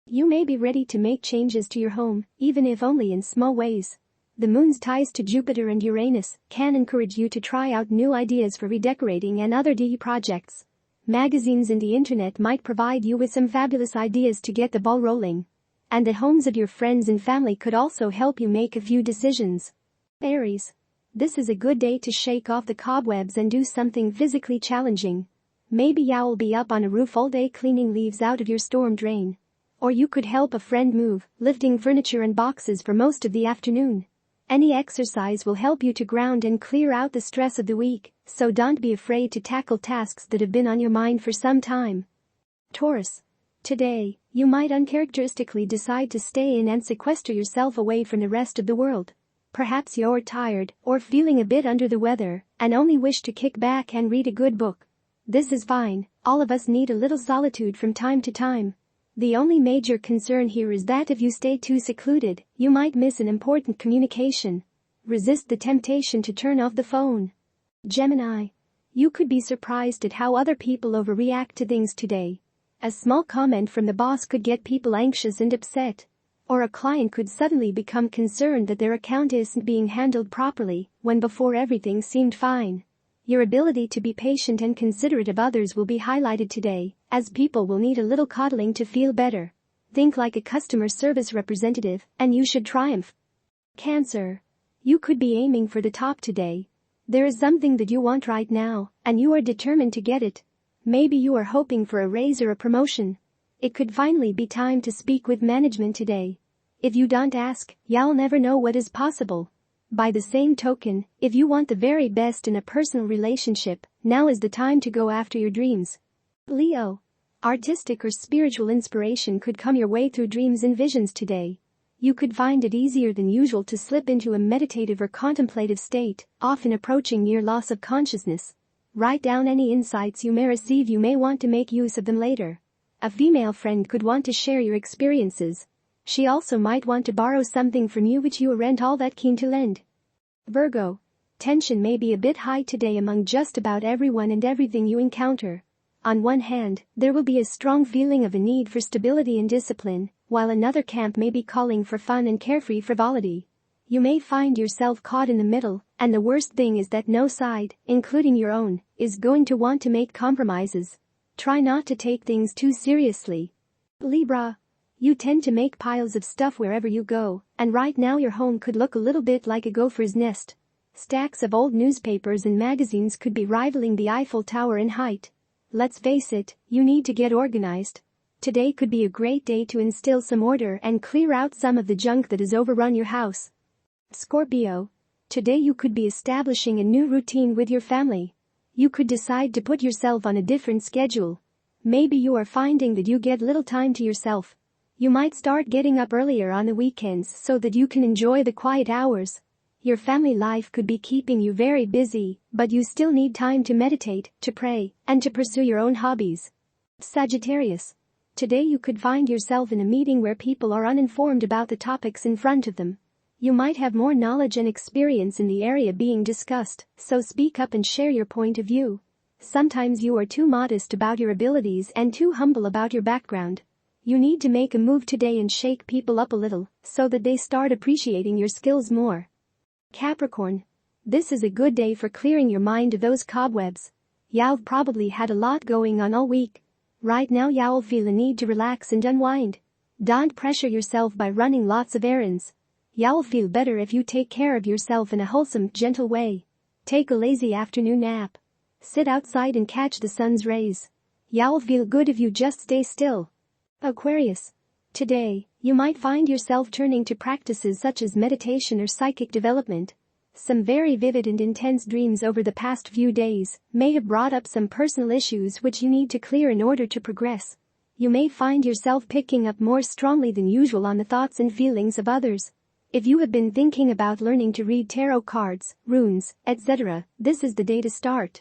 You may be ready to make changes to your home, even if only in small ways. The moon's ties to Jupiter and Uranus can encourage you to try out new ideas for redecorating and other DIY projects. Magazines and the internet might provide you with some fabulous ideas to get the ball rolling. And the homes of your friends and family could also help you make a few decisions. Aries. This is a good day to shake off the cobwebs and do something physically challenging. Maybe you'll be up on a roof all day cleaning leaves out of your storm drain. Or you could help a friend move, lifting furniture and boxes for most of the afternoon. Any exercise will help you to ground and clear out the stress of the week, so don't be afraid to tackle tasks that have been on your mind for some time. Taurus. Today, you might uncharacteristically decide to stay in and sequester yourself away from the rest of the world. Perhaps you're tired or feeling a bit under the weather and only wish to kick back and read a good book. This is fine, all of us need a little solitude from time to time. The only major concern here is that if you stay too secluded, you might miss an important communication. Resist the temptation to turn off the phone. Gemini. You could be surprised at how other people overreact to things today. A small comment from the boss could get people anxious and upset. Or a client could suddenly become concerned that their account isn't being handled properly, when before everything seemed fine. Your ability to be patient and considerate of others will be highlighted today, as people will need a little coddling to feel better. Think like a customer service representative, and you should triumph. Cancer. You could be aiming for the top today. There is something that you want right now, and you are determined to get it. Maybe you are hoping for a raise or a promotion. It could finally be time to speak with management today. If you don't ask, you'll never know what is possible. By the same token, if you want the very best in a personal relationship, now is the time to go after your dreams. Leo. Artistic or spiritual inspiration could come your way through dreams and visions today. You could find it easier than usual to slip into a meditative or contemplative state, often approaching near loss of consciousness. Write down any insights you may receive. You may want to make use of them later. A female friend could want to share your experiences. She also might want to borrow something from you which you aren't all that keen to lend. Virgo. Tension may be a bit high today among just about everyone and everything you encounter. On one hand, there will be a strong feeling of a need for stability and discipline, while another camp may be calling for fun and carefree frivolity. You may find yourself caught in the middle, and the worst thing is that no side, including your own, is going to want to make compromises. Try not to take things too seriously. Libra. You tend to make piles of stuff wherever you go, and right now your home could look a little bit like a gopher's nest. Stacks of old newspapers and magazines could be rivaling the Eiffel Tower in height. Let's face it, you need to get organized. Today could be a great day to instill some order and clear out some of the junk that has overrun your house. Scorpio. Today you could be establishing a new routine with your family. You could decide to put yourself on a different schedule. Maybe you are finding that you get little time to yourself. You might start getting up earlier on the weekends so that you can enjoy the quiet hours. Your family life could be keeping you very busy, but you still need time to meditate, to pray, and to pursue your own hobbies. Sagittarius. Today you could find yourself in a meeting where people are uninformed about the topics in front of them. You might have more knowledge and experience in the area being discussed, so speak up and share your point of view. Sometimes you are too modest about your abilities and too humble about your background. You need to make a move today and shake people up a little, so that they start appreciating your skills more. Capricorn. This is a good day for clearing your mind of those cobwebs. You've probably had a lot going on all week. Right now you'll feel a need to relax and unwind. Don't pressure yourself by running lots of errands. You'll feel better if you take care of yourself in a wholesome, gentle way. Take a lazy afternoon nap. Sit outside and catch the sun's rays. You'll feel good if you just stay still. Aquarius. Today, you might find yourself turning to practices such as meditation or psychic development. Some very vivid and intense dreams over the past few days may have brought up some personal issues which you need to clear in order to progress. You may find yourself picking up more strongly than usual on the thoughts and feelings of others. If you have been thinking about learning to read tarot cards, runes, etc., this is the day to start.